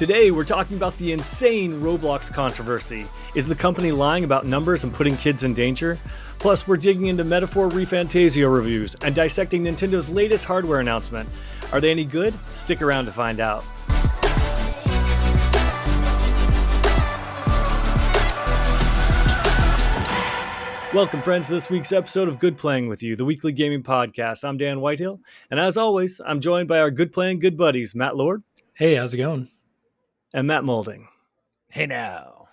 Today, we're talking about the insane Roblox controversy. Is the company lying about numbers and putting kids in danger? Plus, we're digging into Metaphor ReFantazio reviews and dissecting Nintendo's latest hardware announcement. Are they any good? Stick around to find out. Welcome, friends, to this week's episode of Good Playing With You, the weekly gaming podcast. I'm Dan Whitehill, and as always, I'm joined by our Good Playing Good buddies, Matt Lord. Hey, how's it going? And Matt Maulding. Hey now.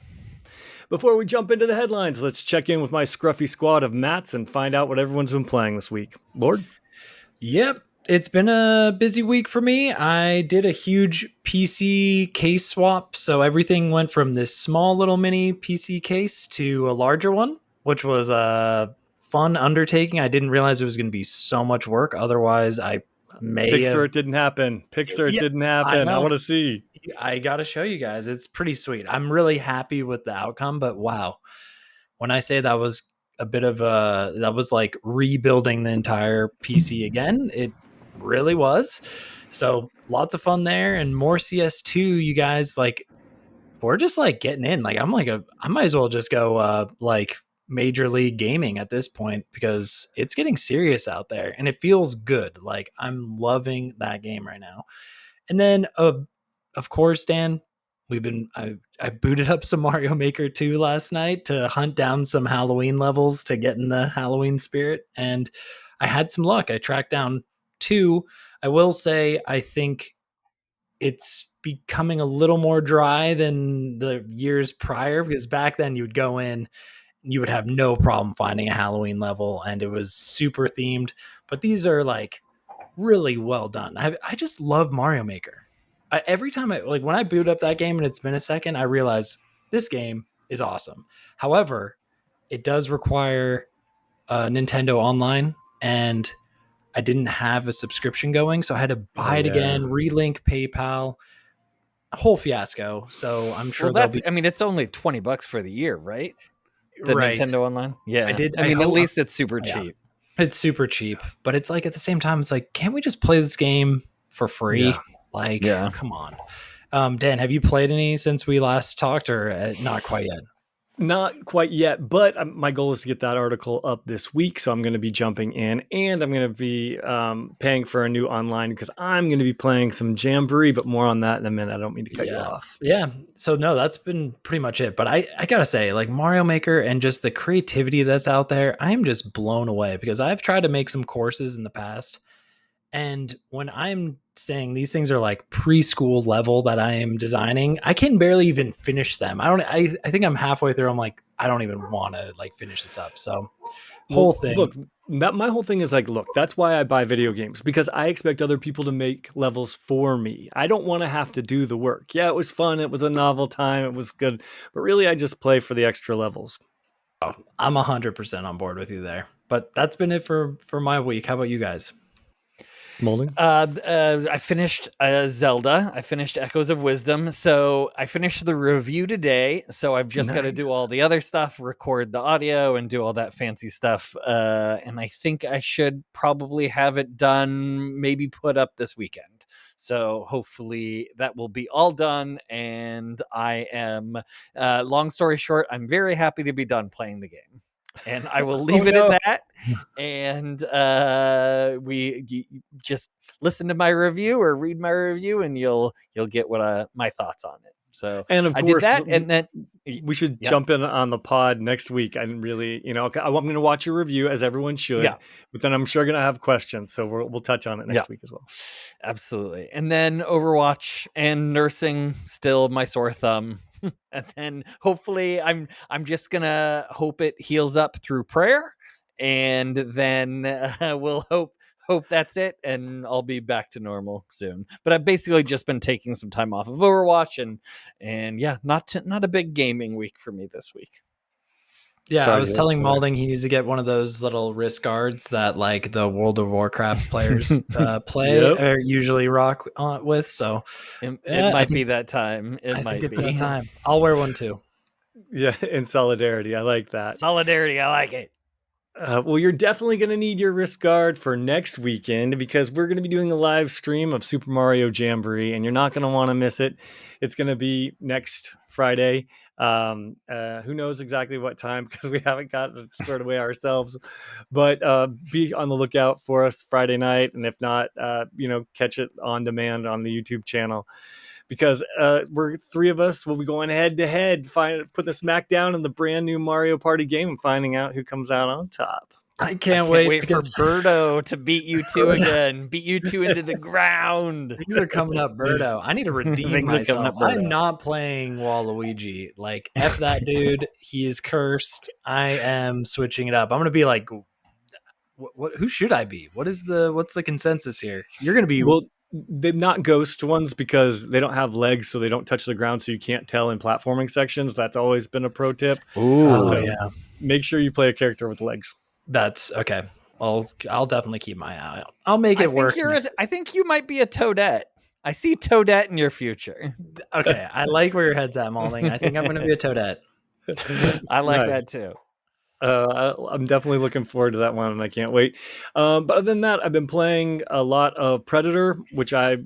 Before we jump into the headlines, let's check in with my scruffy squad of Matts and find out what everyone's been playing this week. Lord? Yep, it's been a busy week for me. I did a huge PC case swap, so everything went from this small little mini PC case to a larger one, which was a fun undertaking. I didn't realize it was going to be so much work. Otherwise, I may Pixar, it didn't happen. Pixar, it didn't happen. I want to see. I got to show you guys. It's pretty sweet. I'm really happy with the outcome, but wow. When I say that was a bit of that was like rebuilding the entire PC again, it really was. So lots of fun there and more CS2, you guys. Like, we're just like getting in. Like, I might as well just go like Major League Gaming at this point because it's getting serious out there and it feels good. Like, I'm loving that game right now. And then of course, Dan, I booted up some Mario Maker 2 last night to hunt down some Halloween levels to get in the Halloween spirit. And I had some luck. I tracked down 2. I will say, I think it's becoming a little more dry than the years prior, because back then you would go in, you would have no problem finding a Halloween level and it was super themed. But these are like really well done. I just love Mario Maker. Every time when I boot up that game and it's been a second, I realize this game is awesome. However, it does require Nintendo Online, and I didn't have a subscription going, so I had to buy it again, relink PayPal, a whole fiasco. So I'm sure it's only $20 for the year, right? Right. Nintendo Online. Yeah, at least it's super cheap. It's super cheap, but it's like at the same time, it's like, can't we just play this game for free? Yeah. Come on. Dan, have you played any since we last talked, or not quite yet? Not quite yet, but my goal is to get that article up this week, so I'm going to be jumping in, and I'm going to be paying for a new online because I'm going to be playing some Jamboree, but more on that in a minute. I don't mean to cut you off. Yeah, so no, that's been pretty much it, but I got to say, like, Mario Maker and just the creativity that's out there, I'm just blown away because I've tried to make some courses in the past, and when I'm saying these things are like preschool level that I am designing, I can barely even finish them. I think I'm halfway through. I'm like, I don't even want to like finish this up. So my whole thing is like, look, that's why I buy video games, because I expect other people to make levels for me. I don't want to have to do the work. Yeah, it was fun. It was a novel time. It was good. But really, I just play for the extra levels. Oh, I'm 100% on board with you there. But that's been it for my week. How about you guys? Maulding? I finished Zelda. I finished Echoes of Wisdom. So I finished the review today. So I've just got to do all the other stuff, record the audio and do all that fancy stuff. And I think I should probably have it done, maybe put up this weekend. So hopefully that will be all done. And I am, long story short, I'm very happy to be done playing the game. And I will leave it at that. And we just listen to my review or read my review, and you'll get what my thoughts on it. So, and of course, I did that, and then we should jump in on the pod next week. I'm really, I'm going to watch your review, as everyone should. Yeah. But then I'm sure going to have questions, so we'll touch on it next week as well. Absolutely. And then Overwatch and nursing still my sore thumb. And then hopefully I'm just gonna hope it heals up through prayer, and then we'll hope that's it, and I'll be back to normal soon. But I've basically just been taking some time off of Overwatch, and yeah, not a big gaming week for me this week. Yeah, sorry, I was telling Maulding he needs to get one of those little wrist guards that like the World of Warcraft players play or usually rock with. So it might be that time. It might be that time. I'll wear one too. Yeah, in solidarity. I like that. Solidarity. I like it. Well, you're definitely going to need your wrist guard for next weekend because we're going to be doing a live stream of Super Mario Jamboree, and you're not going to want to miss it. It's going to be next Friday. Who knows exactly what time because we haven't got it squared away ourselves. But be on the lookout for us Friday night, and if not, catch it on demand on the YouTube channel. Because we're three of us will be going head to head, put the smack down in the brand new Mario Party game and finding out who comes out on top. I can't wait for Birdo to beat you two again, beat you two into the ground. Things are coming up, Birdo. I need to redeem myself. Up, I'm not playing Waluigi. Like, F that dude. He is cursed. I am switching it up. I'm gonna be like, what? Who should I be? What's the consensus here? You're gonna be they're not ghost ones because they don't have legs, so they don't touch the ground, so you can't tell in platforming sections. That's always been a pro tip. Yeah. Make sure you play a character with legs. That's okay. I'll definitely keep my eye out. I'll make it work. I think you might be a Toadette. I see Toadette in your future. Okay, I like where your head's at, Maulding. I think I'm going to be a Toadette. I like that too. I'm definitely looking forward to that one, and I can't wait. But other than that, I've been playing a lot of Predator, which I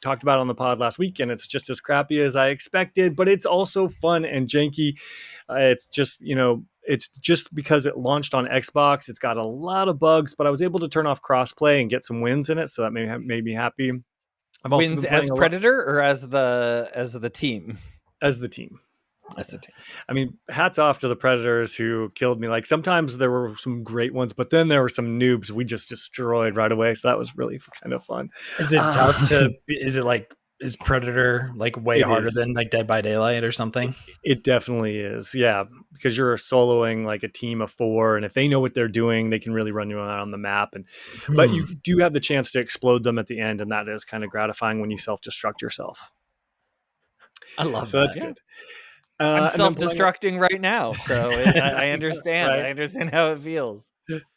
talked about on the pod last week, and it's just as crappy as I expected, but it's also fun and janky. It's just because it launched on Xbox, it's got a lot of bugs, but I was able to turn off crossplay and get some wins in it, so that made me happy. I've also wins as Predator or as the team? As the team. I mean, hats off to the Predators who killed me. Like, sometimes there were some great ones, but then there were some noobs we just destroyed right away. So that was really kind of fun. Is it tough is Predator like way harder than like Dead by Daylight or something? It definitely is. Yeah. Because you're soloing like a team of 4, and if they know what they're doing, they can really run you around the map. But you do have the chance to explode them at the end, and that is kind of gratifying when you self-destruct yourself. I love so that. That's good. I'm self-destructing right now, so I understand. Right? I understand how it feels.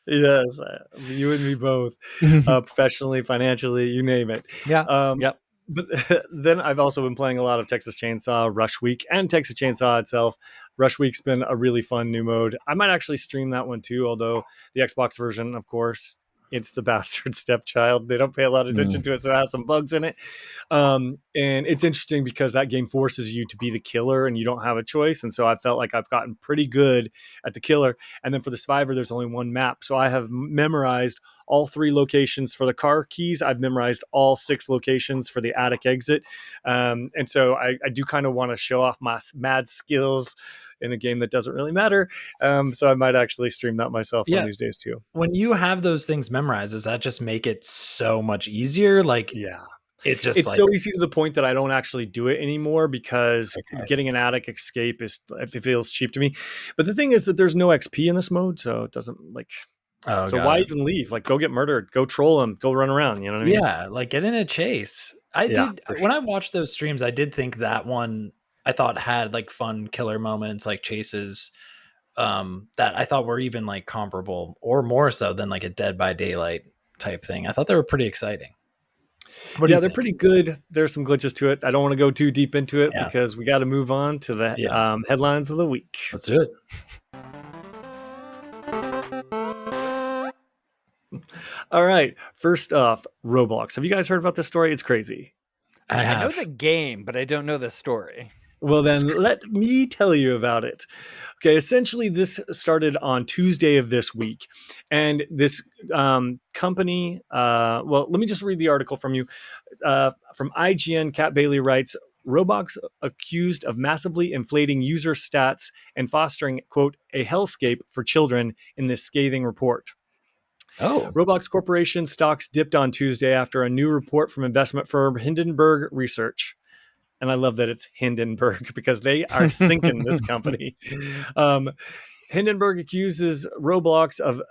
Yes, you and me both, professionally, financially, you name it. Yeah. Yep. But then I've also been playing a lot of Texas Chainsaw Rush Week and Texas Chainsaw itself. Rush Week's been a really fun new mode. I might actually stream that one too, although the Xbox version, of course, it's the bastard stepchild. They don't pay a lot of attention to it, so it has some bugs in it. And it's interesting because that game forces you to be the killer and you don't have a choice. And so I felt like I've gotten pretty good at the killer. And then for the survivor, there's only one map. So I have memorized all 3 locations for the car keys. I've memorized all 6 locations for the attic exit. And so I do kind of want to show off my mad skills in a game that doesn't really matter. So I might actually stream that myself one of these days too. When you have those things memorized, does that just make it so much easier? Like, yeah. It's so easy to the point that I don't actually do it anymore because getting an attic escape it feels cheap to me. But the thing is that there's no XP in this mode, so it doesn't like. Why even leave? Like, go get murdered, go troll him, go run around. You know what I mean? Yeah, like get in a chase. When I watched those streams, I did think that one I thought had like fun killer moments, like chases. That I thought were even like comparable or more so than like a Dead by Daylight type thing. I thought they were pretty exciting. They're pretty good. There's some glitches to it. I don't want to go too deep into it because we got to move on to the headlines of the week. Let's do it. All right. First off, Roblox. Have you guys heard about this story? It's crazy. I know the game, but I don't know the story. Well, then let me tell you about it. Okay, essentially, this started on Tuesday of this week. And this company, let me just read the article from you. From IGN, Kat Bailey writes, Roblox accused of massively inflating user stats and fostering, quote, a hellscape for children in this scathing report. Roblox Corporation stocks dipped on Tuesday after a new report from investment firm Hindenburg Research. And I love that it's Hindenburg because they are sinking this company. Hindenburg accuses Roblox of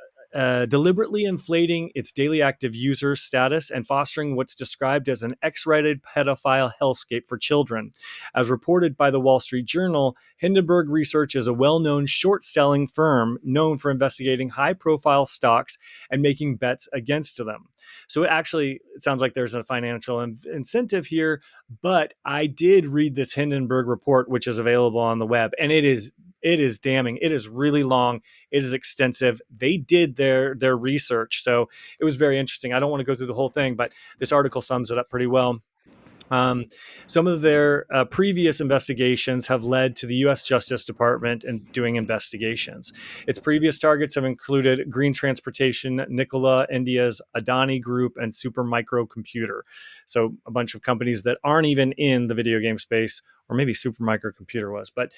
deliberately inflating its daily active user status and fostering what's described as an X-rated pedophile hellscape for children. As reported by the Wall Street Journal, Hindenburg Research is a well-known short-selling firm known for investigating high-profile stocks and making bets against them. So it sounds like there's a financial incentive here, but I did read this Hindenburg report, which is available on the web, and it's it is damning. It is really long. It is extensive. They did their research, so it was very interesting. I don't want to go through the whole thing, but this article sums it up pretty well. Some of their previous investigations have led to the U.S. Justice Department in doing investigations. Its previous targets have included Green Transportation, Nikola, India's Adani Group, and Supermicro Computer. So a bunch of companies that aren't even in the video game space, or maybe Supermicro Computer was. But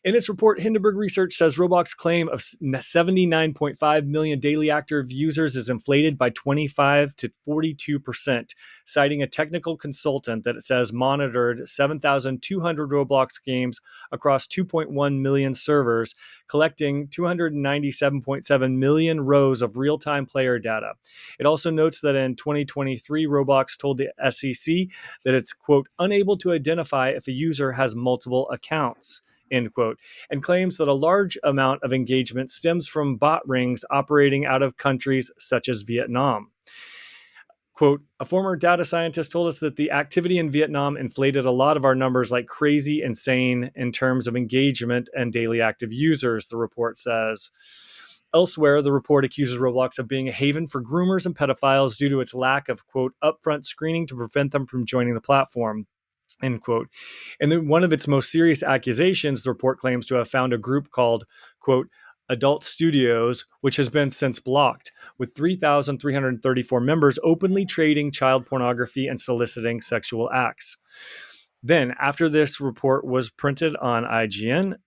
in its report, Hindenburg Research says Roblox's claim of 79.5 million daily active users is inflated by 25 to 42%, citing a technical consultant that it says monitored 7,200 Roblox games across 2.1 million servers, collecting 297.7 million rows of real-time player data. It also notes that in 2023, Roblox told the SEC that it's, quote, unable to identify if a user has multiple accounts, end quote, and claims that a large amount of engagement stems from bot rings operating out of countries such as Vietnam. Quote, a former data scientist told us that the activity in Vietnam inflated a lot of our numbers like crazy insane in terms of engagement and daily active users, the report says. Elsewhere, the report accuses Roblox of being a haven for groomers and pedophiles due to its lack of, quote, upfront screening to prevent them from joining the platform, end quote. And then one of its most serious accusations, the report claims to have found a group called, quote, Adult Studios, which has been since blocked, with 3,334 members openly trading child pornography and soliciting sexual acts. Then, after this report was printed on IGN,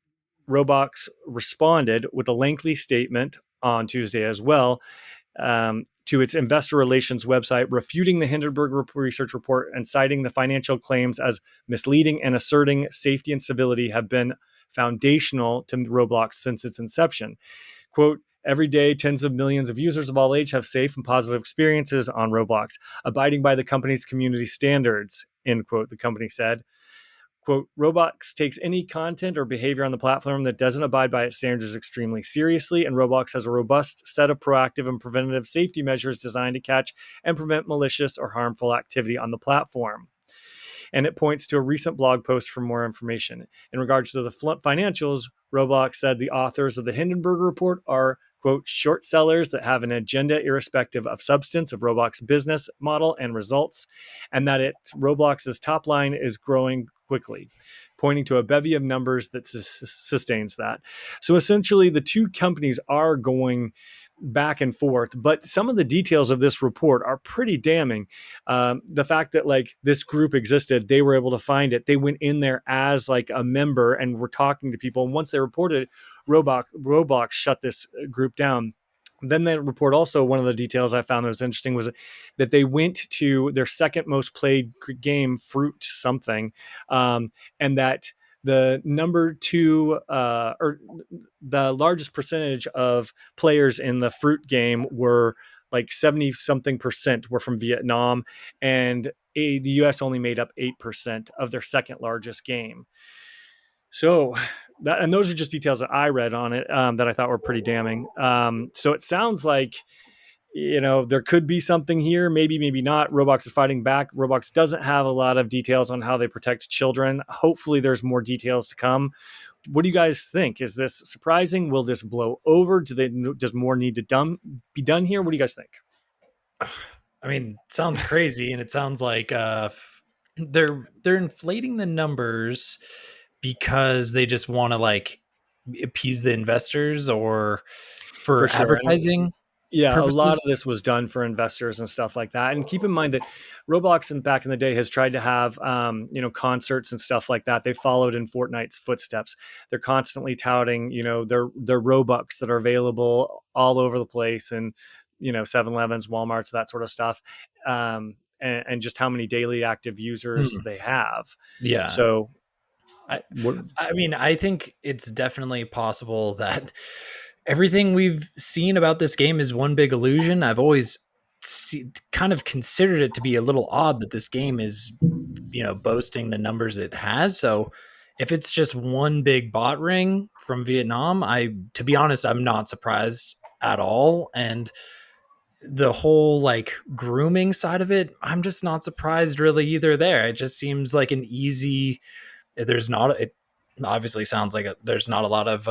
Roblox responded with a lengthy statement on Tuesday as well, to its investor relations website, refuting the Hindenburg research report and citing the financial claims as misleading and asserting safety and civility have been foundational to Roblox since its inception. Quote, every day, tens of millions of users of all age have safe and positive experiences on Roblox, abiding by the company's community standards, end quote, the company said. Quote, Roblox takes any content or behavior on the platform that doesn't abide by its standards extremely seriously, and Roblox has a robust set of proactive and preventative safety measures designed to catch and prevent malicious or harmful activity on the platform. And it points to a recent blog post for more information. In regards to the financials, Roblox said the authors of the Hindenburg report are, quote, short sellers that have an agenda irrespective of substance of Roblox business model and results, and that Roblox's top line is growing quickly, pointing to a bevy of numbers that sustains that. So essentially, the two companies are going back and forth, but some of the details of this report are pretty damning. The fact that like this group existed, they were able to find it. They went in there as like a member and were talking to people. And once they reported, Roblox shut this group down. Then that report also, one of the details I found that was interesting was that they went to their second most played game, Fruit something, and that the number two, or the largest percentage of players in the Fruit game were like 70 something percent were from Vietnam, and the US only made up 8% of their second largest game. So that, and those are just details that I read on it that I thought were pretty damning. So it sounds like, you know, there could be something here. Maybe, maybe not. Roblox is fighting back. Roblox doesn't have a lot of details on how they protect children. Hopefully there's more details to come. What do you guys think? Is this surprising? Will this blow over? Does more need to be done here? What do you guys think? I mean, it sounds crazy, and it sounds like they're inflating the numbers because they just want to like appease the investors or for sure. advertising. Yeah, Purposes. a lot of this was done for investors and stuff like that. And keep in mind that Roblox back in the day has tried to have, concerts and stuff like that. They followed in Fortnite's footsteps. They're constantly touting, their Robux that are available all over the place, and 7-Elevens, Walmarts, that sort of stuff, and just how many daily active users they have. Yeah. So, I mean, I think it's definitely possible that everything we've seen about this game is one big illusion. I've always kind of considered it to be a little odd that this game is, boasting the numbers it has. So if it's just one big bot ring from Vietnam, to be honest, I'm not surprised at all. And the whole like grooming side of it, I'm just not surprised really either there. It just seems like an easy, there's not obviously sounds like there's not a lot of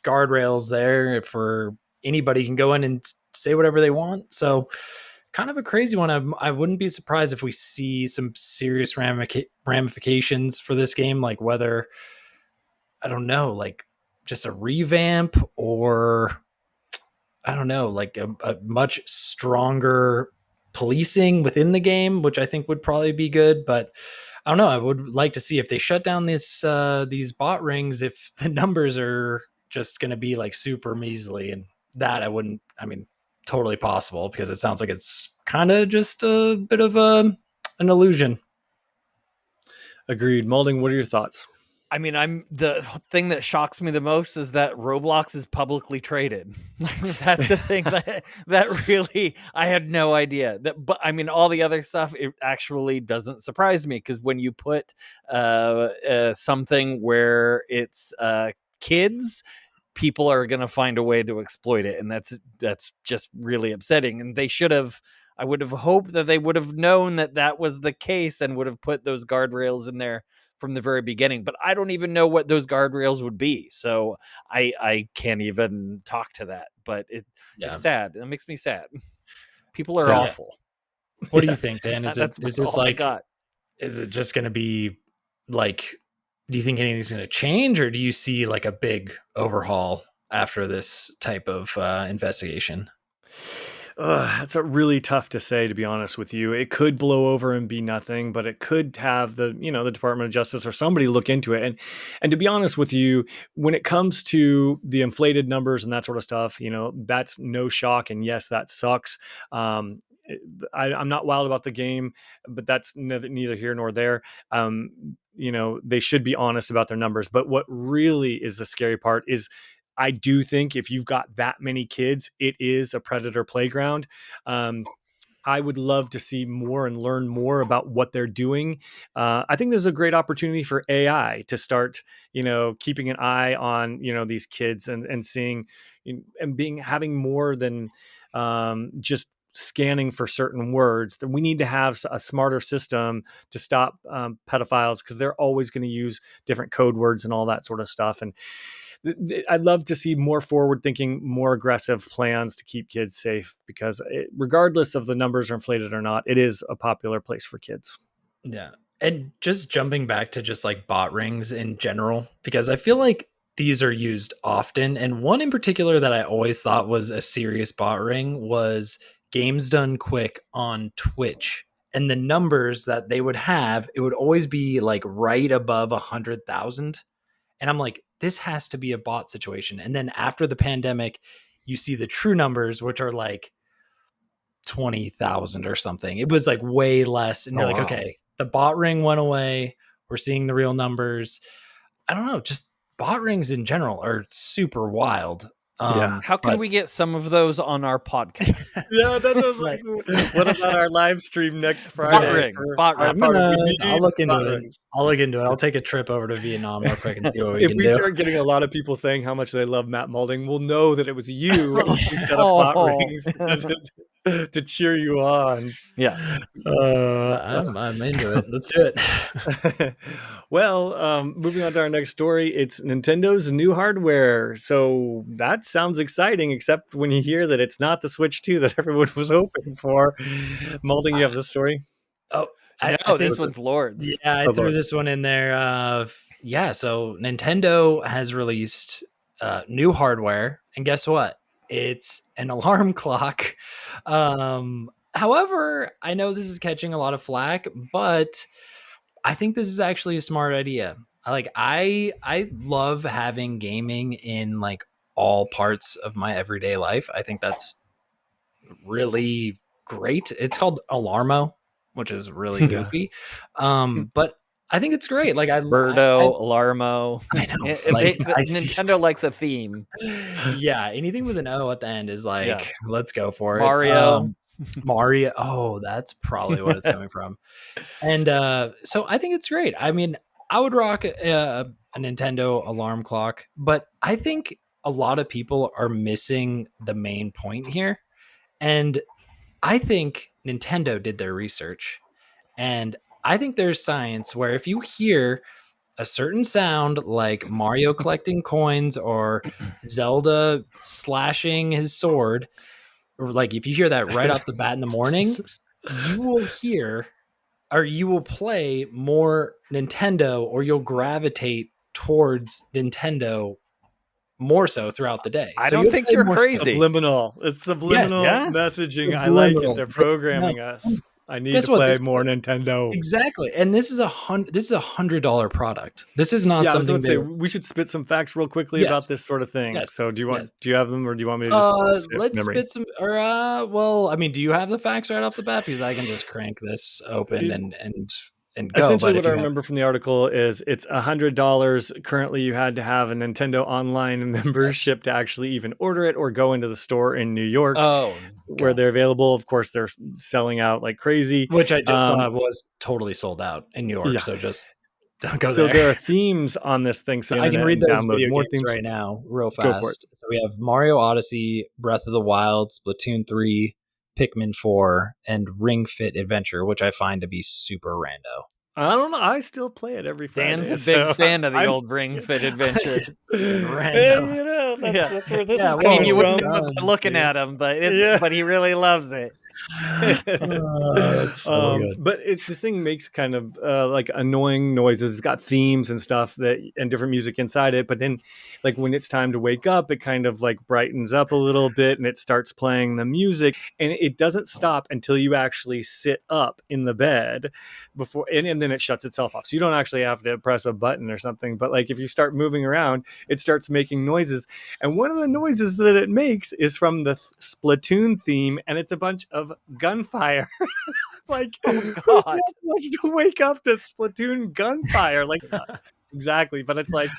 guardrails there for anybody can go in and say whatever they want. So kind of a crazy one. I wouldn't be surprised if we see some serious ramifications for this game, like whether, I don't know, like just a revamp, or I don't know, like a much stronger policing within the game, which I think would probably be good. But I don't know. I would like to see if they shut down these bot rings, if the numbers are just going to be like super measly, and that I mean, totally possible, because it sounds like it's kind of just a bit of an illusion. Agreed. Maulding, what are your thoughts? I mean, the thing that shocks me the most is that Roblox is publicly traded. That's the thing that really, I had no idea. But I mean, all the other stuff, it actually doesn't surprise me, because when you put something where it's kids, people are going to find a way to exploit it, and that's just really upsetting. And I would have hoped that they would have known that was the case and would have put those guardrails in there from the very beginning. But I don't even know what those guardrails would be, so I can't even talk to that. But it's sad. It makes me sad. People are awful. What do you think, Dan? Is this all I like, got. is it just going to be like, do you think anything's going to change, or do you see like a big overhaul after this type of investigation? That's a really tough to say, to be honest with you. It could blow over and be nothing, but it could have the Department of Justice or somebody look into it. And to be honest with you, when it comes to the inflated numbers and that sort of stuff, that's no shock. And yes, that sucks. I'm not wild about the game, but that's neither here nor there. They should be honest about their numbers. But what really is the scary part is, I do think if you've got that many kids, it is a predator playground. I would love to see more and learn more about what they're doing. I think there's a great opportunity for AI to start, keeping an eye on, these kids and seeing and having more than just scanning for certain words. That we need to have a smarter system to stop pedophiles, because they're always going to use different code words and all that sort of stuff. And I'd love to see more forward thinking, more aggressive plans to keep kids safe, because regardless of the numbers are inflated or not, it is a popular place for kids. Yeah. And just jumping back to just like bot rings in general, because I feel like these are used often. And one in particular that I always thought was a serious bot ring was Games Done Quick on Twitch. And the numbers that they would have, it would always be like right above 100,000. And I'm like, this has to be a bot situation. And then after the pandemic, you see the true numbers, which are like 20,000 or something. It was like way less. And you're like, okay, the bot ring went away. We're seeing the real numbers. I don't know. Just bot rings in general are super wild. How can we get some of those on our podcast? Yeah, that was like, what about our live stream next Friday? Bot rings. I'll look into it. I'll take a trip over to Vietnam real quick and see what we can do. If we start getting a lot of people saying how much they love Matt Maulding, we'll know that it was you who set up bot rings to cheer you on. Yeah. I'm into it. Let's do it. Well, moving on to our next story, it's Nintendo's new hardware. So that sounds exciting, except when you hear that it's not the Switch 2 that everyone was hoping for. Maulding, you have the story? Oh, this one's Lord's. Yeah, I threw this one in there. So Nintendo has released new hardware, and guess what? It's an alarm clock. However, I know this is catching a lot of flack, but I think this is actually a smart idea. I love having gaming in like all parts of my everyday life. I think that's really great. It's called Alarmo, which is really goofy. But I think it's great. Like Alarmo. I know. Nintendo likes a theme. Yeah, anything with an O at the end is like, let's go for it. Mario. Oh, that's probably what it's coming from. And so I think it's great. I mean, I would rock a Nintendo alarm clock, but I think a lot of people are missing the main point here. And I think Nintendo did their research. And I think there's science where if you hear a certain sound like Mario collecting coins or Zelda slashing his sword, or like if you hear that right off the bat in the morning, you will hear or you will play more Nintendo, or you'll gravitate towards Nintendo more so throughout the day. I So don't you'll think play you're more crazy. Subliminal. It's subliminal Yeah. messaging. I like it. Subliminal. They're programming No. us. I need Guess to what? play This is more Nintendo. exactly. And this is $100 product. This is not Yeah, I was about something to say that we should spit some facts real quickly about yes. this sort of thing. Yes. So do Yes. you have them, or do you want me to just say it from Let's memory? spit some or well, I mean, do you have the facts right off the bat? Because I can just crank this open and go. Essentially, But what if I you have remember from the article is it's $100. Currently, you had to have a Nintendo Online membership to actually even order it or go into the store in New York where they're available. Of course, they're selling out like crazy. which I just saw was totally sold out in New York. Yeah. So just don't go So there. there are themes on this thing. So I can read and those download video more games themes right now, real Go for it. fast. So we have Mario Odyssey, Breath of the Wild, Splatoon 3, Pikmin 4, and Ring Fit Adventure, which I find to be super rando. I don't know. I still play it every Friday. Dan's a big fan of the old Ring Fit Adventure. Rando. You know, that's where this is I mean, coming you wouldn't from. know it by looking at him, but he really loves it. That's so good. But this thing makes kind of like annoying noises. It's got themes and stuff and different music inside it. But then, like when it's time to wake up, it kind of like brightens up a little bit and it starts playing the music. And it doesn't stop until you actually sit up in the bed before, and then it shuts itself off. So you don't actually have to press a button or something. But like if you start moving around, it starts making noises. And one of the noises that it makes is from the Splatoon theme, and it's a bunch of gunfire. Like, oh God, who wants to wake up to Splatoon gunfire? Like, exactly. But it's like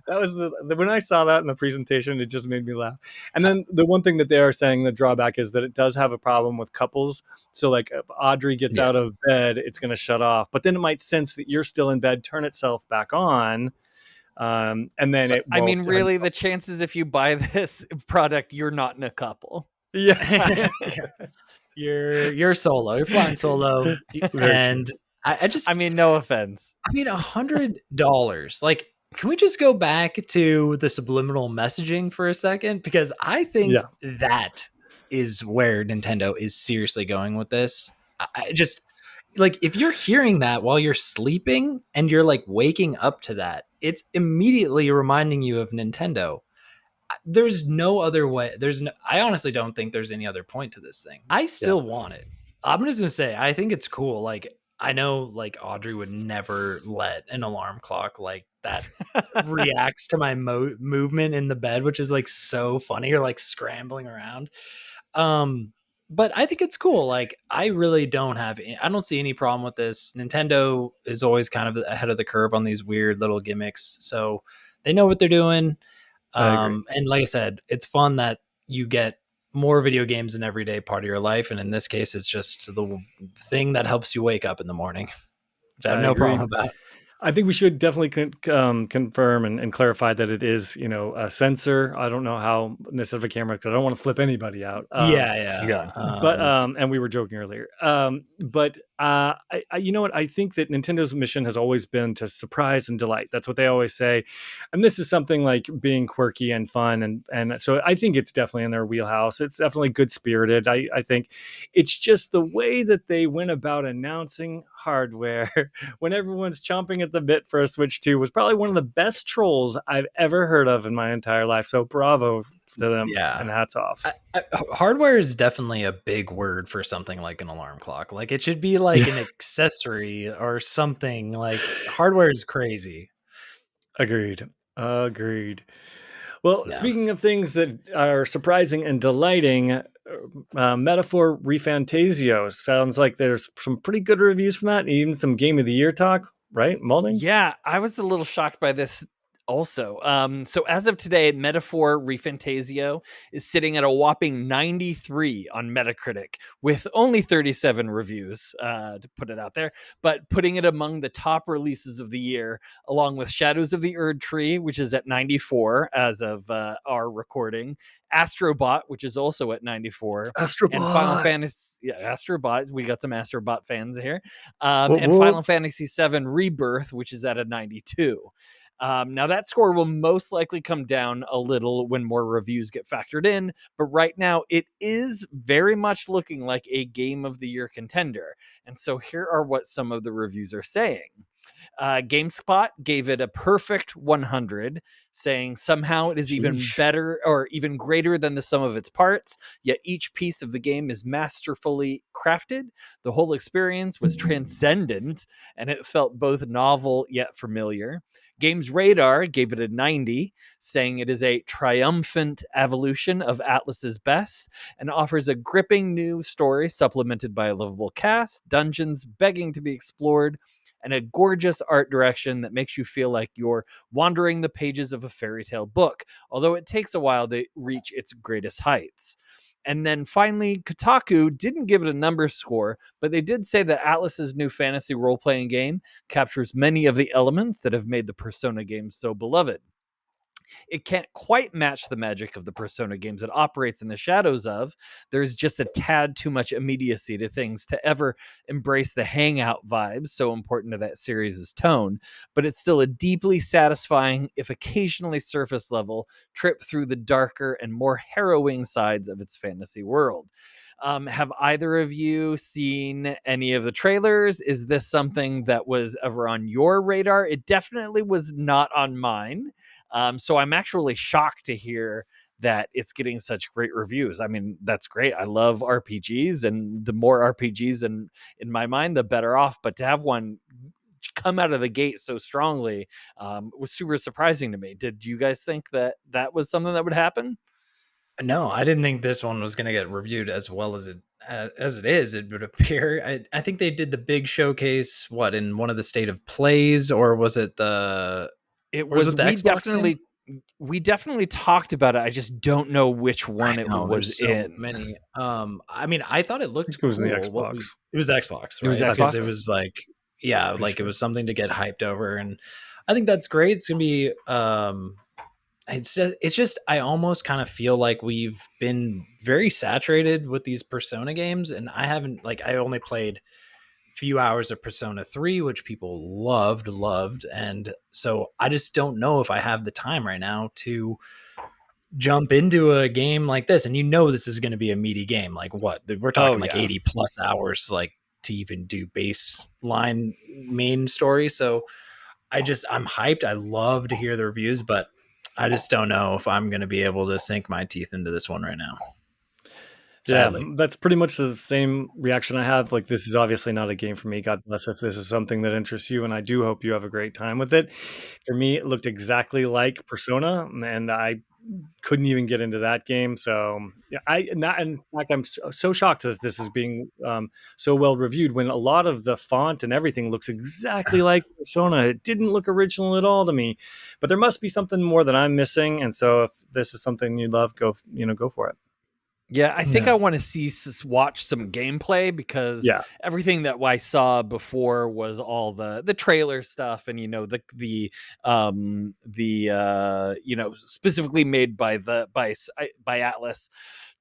that was when I saw that in the presentation, it just made me laugh. And then the one thing that they are saying, the drawback is that it does have a problem with couples. So like if Audrey gets out of bed, it's going to shut off. But then it might sense that you're still in bed, turn itself back on. And then it won't. I mean, really, the chances if you buy this product, you're not in a couple. Yeah. You're solo. You're flying solo. And I mean, no offense. I mean, $100. Like, can we just go back to the subliminal messaging for a second? Because I think that is where Nintendo is seriously going with this. I just like if you're hearing that while you're sleeping and you're like waking up to that, it's immediately reminding you of Nintendo. There's no other way. I honestly don't think there's any other point to this thing. I still want it. I'm just gonna say I think it's cool. Like I know like Audrey would never let an alarm clock like that reacts to my movement in the bed, which is like so funny. You're like scrambling around. But I think it's cool. Like I really I don't see any problem with this. Nintendo is always kind of ahead of the curve on these weird little gimmicks. So they know what they're doing. And like I said, it's fun that you get more video games an everyday part of your life. And in this case, it's just the thing that helps you wake up in the morning, which I have no problem about. I think we should definitely confirm and clarify that it is, a sensor. I don't know how this of a camera, because I don't want to flip anybody out. But and we were joking earlier. But you know what? I think that Nintendo's mission has always been to surprise and delight. That's what they always say. And this is something like being quirky and fun. And so I think it's definitely in their wheelhouse. It's definitely good spirited. I think it's just the way that they went about announcing hardware when everyone's chomping at the bit for a Switch 2 was probably one of the best trolls I've ever heard of in my entire life. So bravo to them and hats off. Hardware is definitely a big word for something like an alarm clock. Like it should be like an accessory or something. Like hardware is crazy. Agreed. Well, speaking of things that are surprising and delighting, Metaphor ReFantazio sounds like there's some pretty good reviews from that, even some Game of the Year talk, right? Maulding? Yeah, I was a little shocked by this. Also, so as of today, Metaphor ReFantazio is sitting at a whopping 93 on Metacritic with only 37 reviews, to put it out there, but putting it among the top releases of the year, along with Shadows of the Erd Tree, which is at 94 as of our recording, Astrobot, which is also at 94, and Final Astrobot. Fantasy, yeah, Astrobot. We got some Astrobot fans here, Whoop, and whoop. Final Fantasy VII Rebirth, which is at a 92. Now that score will most likely come down a little when more reviews get factored in, but right now it is very much looking like a Game of the Year contender. And so here are what some of the reviews are saying. GameSpot gave it a perfect 100, saying somehow it is even Sheesh. better or even greater than the sum of its parts, yet each piece of the game is masterfully crafted. The whole experience was transcendent, and it felt both novel yet familiar. Games Radar gave it a 90, saying it is a triumphant evolution of Atlas's best and offers a gripping new story supplemented by a lovable cast, dungeons begging to be explored, and a gorgeous art direction that makes you feel like you're wandering the pages of a fairy tale book, although it takes a while to reach its greatest heights. And then finally, Kotaku didn't give it a number score, but they did say that Atlas's new fantasy role playing game captures many of the elements that have made the Persona games so beloved. It can't quite match the magic of the Persona games it operates in the shadows of. There's just a tad too much immediacy to things to ever embrace the hangout vibes so important to that series' tone, but it's still a deeply satisfying, if occasionally surface level, trip through the darker and more harrowing sides of its fantasy world. Have either of you seen any of the trailers? Is this something that was ever on your radar? It definitely was not on mine. So I'm actually shocked to hear that it's getting such great reviews. I mean, that's great. I love RPGs, and the more RPGs in my mind, the better off. But to have one come out of the gate so strongly was super surprising to me. Did you guys think that that was something that would happen? No, I didn't think this one was going to get reviewed as well as it is. It would appear. I think they did the big showcase. What, in one of the state of plays, or was it the It or was was it the Xbox thing? we definitely talked about it. I just don't know which I one it know was there's so in. many. I mean, I thought it I looked think it was in the cool. Xbox. It was Xbox, It was right? Because it Xbox. was like, yeah, Pretty like it sure. was something to get hyped over, and I think that's great. It's gonna be. It's just I almost kind of feel like we've been very saturated with these Persona games, and I only played a few hours of Persona 3, which people loved, and so I just don't know if I have the time right now to jump into a game like this. And this is going to be a meaty game. Like, what, we're Oh talking like yeah. 80 plus hours, like, to even do baseline main story. So I'm hyped. I love to hear the reviews, but I just don't know if I'm going to be able to sink my teeth into this one right now. Yeah, Sadly. that's pretty much the same reaction I have. Like, this is obviously not a game for me. God bless if this is something that interests you, and I do hope you have a great time with it. For me, it looked exactly like Persona, and I couldn't even get into that game. So, yeah, in fact, I'm so shocked that this is being so well reviewed when a lot of the font and everything looks exactly like Persona. It didn't look original at all to me, but there must be something more that I'm missing. And so, if this is something you love, go for it. Yeah, I think Yeah. I want to watch some gameplay, because Yeah. everything that I saw before was all the trailer stuff, and specifically made by Atlas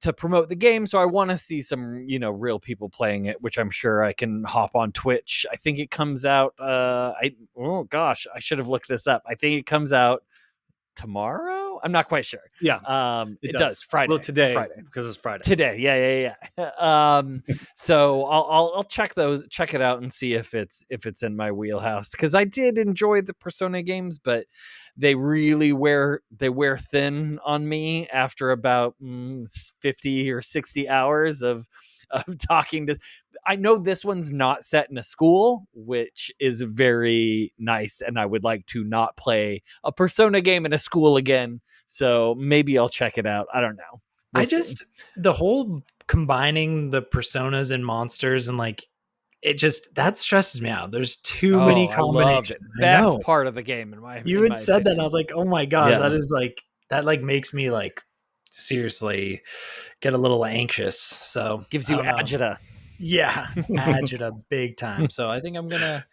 to promote the game. So I want to see some real people playing it, which I'm sure I can hop on Twitch. I think it comes out. Oh gosh, I should have looked this up. I think it comes out tomorrow. I'm not quite sure. Yeah, It does Well, Friday. today, Friday. because it's Friday. Today, yeah. So I'll check it out and see if it's in my wheelhouse, because I did enjoy the Persona games, but they really wear thin on me after about 50 or 60 hours of talking to. I know this one's not set in a school, which is very nice, and I would like to not play a Persona game in a school again. So maybe I'll check it out. I don't know. We'll see. The whole combining the personas and monsters, and like that stresses me out. There's too many I loved combinations. it. I know. Best part of the game, in my You had said that, and I opinion. was like, oh my gosh, Yeah. that is like, that like makes me like seriously get a little anxious. So Gives I you don't know. agita. Yeah, agita big time. So I think I'm gonna,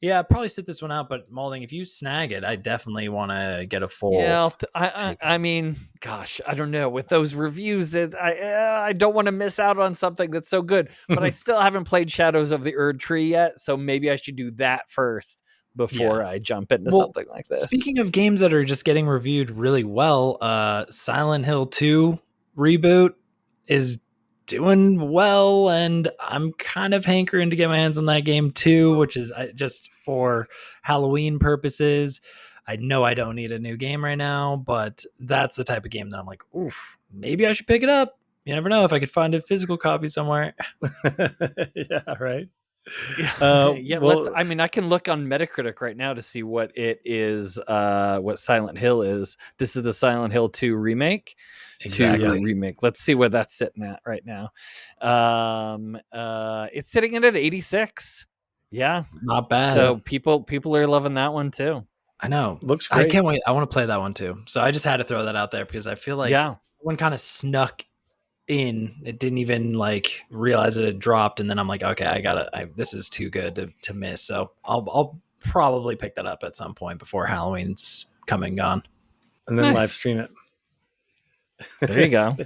probably sit this one out. But Maulding, if you snag it, I definitely want to get a full. Yeah, take I mean, gosh, I don't know. With those reviews, I don't want to miss out on something that's so good. But I still haven't played Shadows of the Erd Tree yet, so maybe I should do that first before I jump into something like this. Speaking of games that are just getting reviewed really well, Silent Hill 2 reboot is doing well, and I'm kind of hankering to get my hands on that game too, which is just for Halloween purposes. I know I don't need a new game right now, but that's the type of game that I'm like, oof, maybe I should pick it up. You never know if I could find a physical copy somewhere. Yeah, right. Let's. I mean, I can look on Metacritic right now to see what it is. What Silent Hill is. This is the Silent Hill 2 remake. Exactly. Remake. Let's see where that's sitting at right now. It's sitting in at 86. Yeah, not bad. So people are loving that one too. I know. Looks great. I can't wait. I want to play that one too. So I just had to throw that out there because I feel like one kind of snuck in. It didn't even like realize it had dropped, and then I'm like, okay, this is too good to miss. So I'll probably pick that up at some point before Halloween's come and gone, and then live stream it. There you go.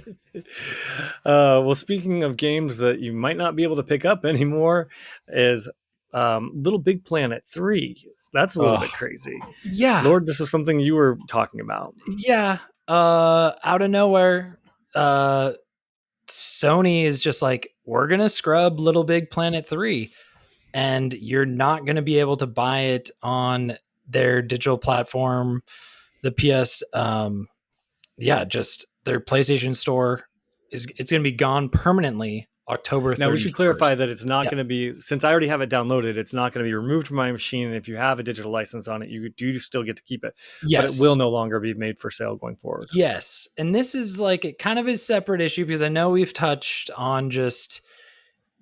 Well, speaking of games that you might not be able to pick up anymore, is LittleBigPlanet 3. That's a little bit crazy. Yeah, Lord, this was something you were talking about. Yeah, out of nowhere, Sony is just like, we're gonna scrub LittleBigPlanet 3, and you're not gonna be able to buy it on their digital platform, the PS. Just their PlayStation Store it's gonna be gone permanently. October 31st. Now we should clarify that it's not going to be, since I already have it downloaded, it's not going to be removed from my machine. And if you have a digital license on it, you do still get to keep it. Yes. But it will no longer be made for sale going forward. Yes. And this is like it kind of is a separate issue because I know we've touched on just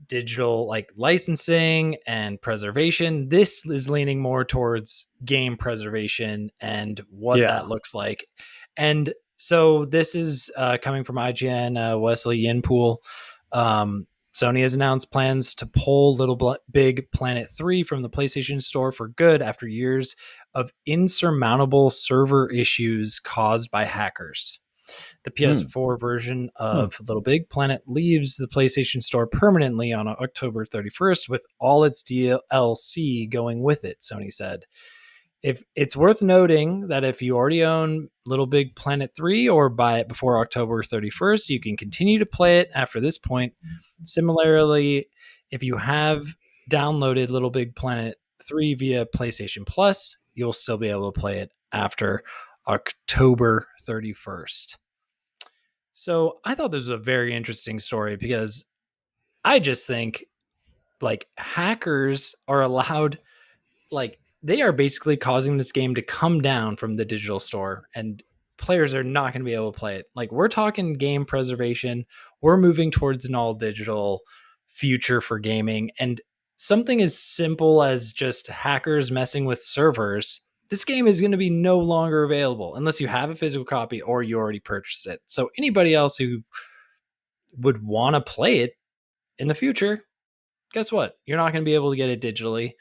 digital like licensing and preservation. This is leaning more towards game preservation and what that looks like. And so this is coming from IGN, Wesley Yinpool. Sony has announced plans to pull LittleBigPlanet 3 from the PlayStation Store for good after years of insurmountable server issues caused by hackers. The PS4 version of LittleBigPlanet leaves the PlayStation Store permanently on October 31st with all its DLC going with it, Sony said. If it's worth noting that if you already own LittleBigPlanet 3 or buy it before October 31st, you can continue to play it after this point. Similarly, if you have downloaded LittleBigPlanet 3 via PlayStation Plus, you'll still be able to play it after October 31st. So I thought this was a very interesting story because I just think like hackers are allowed, like they are basically causing this game to come down from the digital store and players are not going to be able to play it. Like we're talking game preservation. We're moving towards an all digital future for gaming, and something as simple as just hackers messing with servers. This game is going to be no longer available unless you have a physical copy or you already purchased it. So anybody else who would want to play it in the future, guess what? You're not going to be able to get it digitally.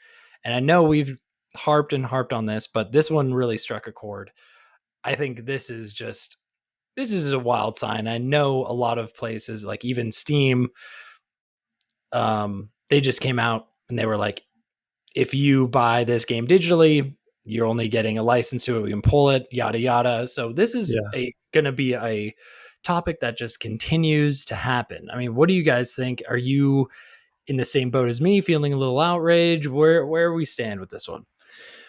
And I know we've harped on this, but this one really struck a chord. I think this is a wild sign. I know a lot of places, like even Steam, they just came out and they were like, if you buy this game digitally, you're only getting a license to it. We can pull it, yada, yada. So this is going to be a topic that just continues to happen. I mean, what do you guys think? Are you in the same boat as me, feeling a little outrage? Where we stand with this one?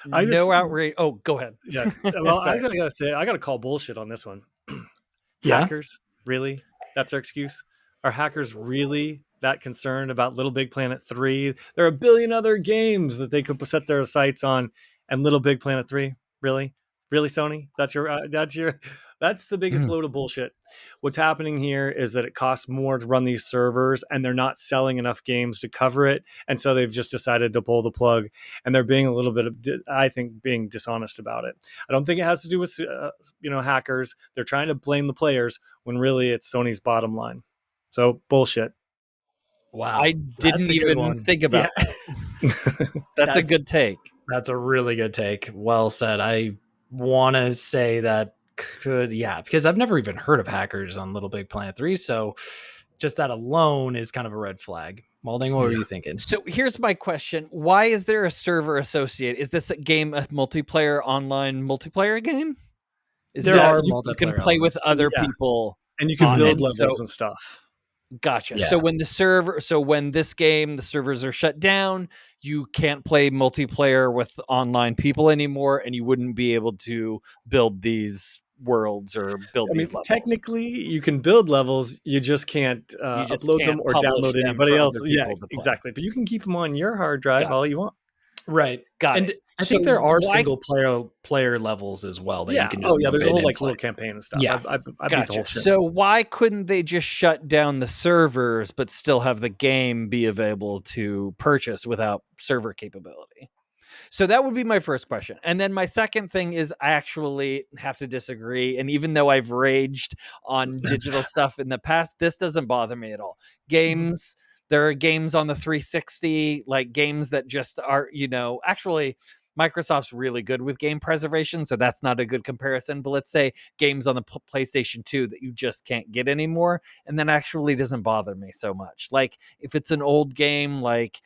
No outrage. Oh, go ahead. Yeah. Well, I gotta say, I gotta call bullshit on this one. Hackers, really? That's our excuse? Are hackers really that concerned about LittleBigPlanet 3? There are a billion other games that they could set their sights on, and LittleBigPlanet 3, really, Sony? That's your That's the biggest load of bullshit. What's happening here is that it costs more to run these servers and they're not selling enough games to cover it. And so they've just decided to pull the plug, and they're being a little bit of, I think, being dishonest about it. I don't think it has to do with, hackers. They're trying to blame the players when really it's Sony's bottom line. So bullshit. Wow. I didn't even think about that. That's a good take. That's a really good take. Well said. I want to say that because I've never even heard of hackers on Little Big Planet 3. So just that alone is kind of a red flag. Maulding, what were you thinking? So here's my question. Why is there a server associated? Is this game a online multiplayer game? There are you can play with other people. And you can build levels and stuff. Gotcha. Yeah. So when this game, the servers are shut down, you can't play multiplayer with online people anymore, and you wouldn't be able to build these worlds or build these levels. Technically, you can build levels. You just can't upload them or download anybody else. Yeah, exactly. But you can keep them on your hard drive all you want. Right. Got and it. I think there are single player levels as well that you can just there's a whole little campaign and stuff. Yeah. I beat the whole shit. So why couldn't they just shut down the servers but still have the game be available to purchase without server capability? So that would be my first question. And then my second thing is I actually have to disagree. And even though I've raged on digital stuff in the past, this doesn't bother me at all. Games, there are games on the 360, like games that just are, actually Microsoft's really good with game preservation, so that's not a good comparison. But let's say games on the PlayStation 2 that you just can't get anymore, and that actually doesn't bother me so much. Like if it's an old game, like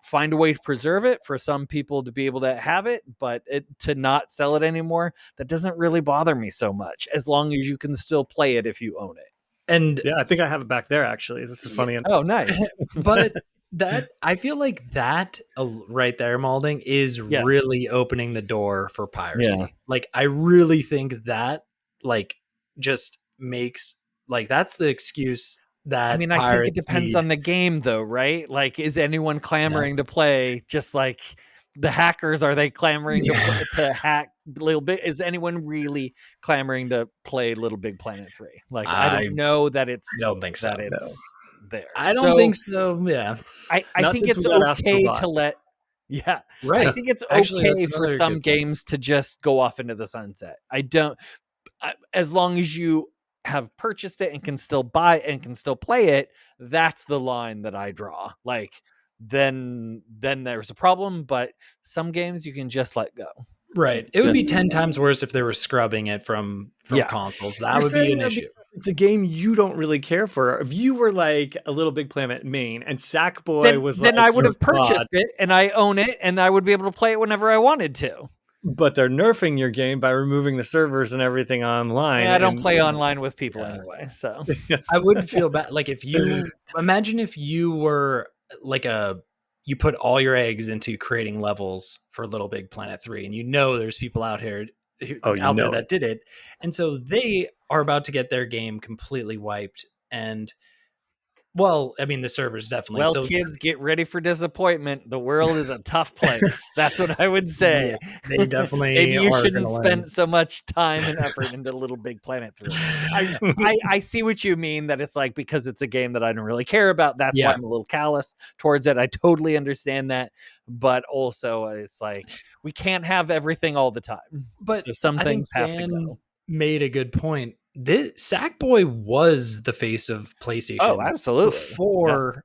find a way to preserve it for some people to be able to have it, but to not sell it anymore, that doesn't really bother me so much, as long as you can still play it if you own it. And I think I have it back there actually. This is funny. Oh, nice. But that I feel like that right there, Maulding, is really opening the door for piracy. Yeah. Like I really think that just makes that's the excuse that I think it depends on the game though, right? Like, is anyone clamoring to play just like the hackers? Are they clamoring to hack Little Big? Is anyone really clamoring to play Little Big Planet 3? Like, I don't know that it's. I don't think so. There. I don't think so. Yeah. I think it's okay to let. Yeah. Right. I think it's okay for some games to just go off into the sunset. As long as you have purchased it and can still buy it and can still play it, that's the line that I draw. Like, then there's a problem, but some games you can just let go. Right. It would be 10 times worse if they were scrubbing it from consoles. That would be an issue. It's a game you don't really care for. If you were like a Little Big Planet main and Sackboy was then I would have purchased it and I own it and I would be able to play it whenever I wanted to. But they're nerfing your game by removing the servers and everything online. Yeah, I don't play online with people anyway, so I wouldn't feel bad. Like if you imagine if you were you put all your eggs into creating levels for Little Big Planet 3, and there's people out here there that did it, and so they are about to get their game completely wiped. And the servers definitely. Well, kids, get ready for disappointment. The world is a tough place. That's what I would say. Yeah, they definitely. Maybe you shouldn't spend so much time and effort into Little Big Planet 3. I see what you mean, that it's like because it's a game that I don't really care about. That's why I'm a little callous towards it. I totally understand that. But also, it's like we can't have everything all the time. But so some things have to go. Made a good point. Sackboy was the face of PlayStation. Oh, absolutely. Before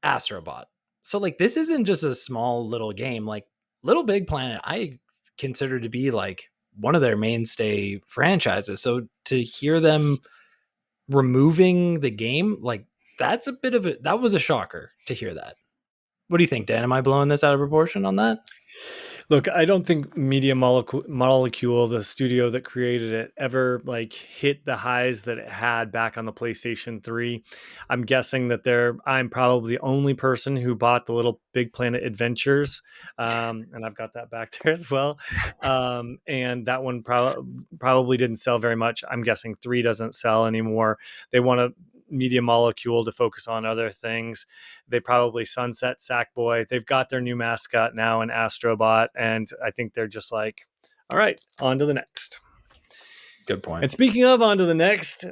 Astrobot. So this isn't just a small little game. Like Little Big Planet, I consider to be like one of their mainstay franchises. So to hear them removing the game, that's that was a shocker to hear that. What do you think, Dan? Am I blowing this out of proportion on that? Look, I don't think Media Molecule, the studio that created it, ever hit the highs that it had back on the PlayStation 3. I'm guessing that I'm probably the only person who bought the Little Big Planet Adventures, and I've got that back there as well. And that one probably didn't sell very much. I'm guessing 3 doesn't sell anymore. They want to Media Molecule to focus on other things. They probably sunset Sackboy. They've got their new mascot now in Astrobot, and I think they're just like, all right, on to the next. Good point. And speaking of, on to the next,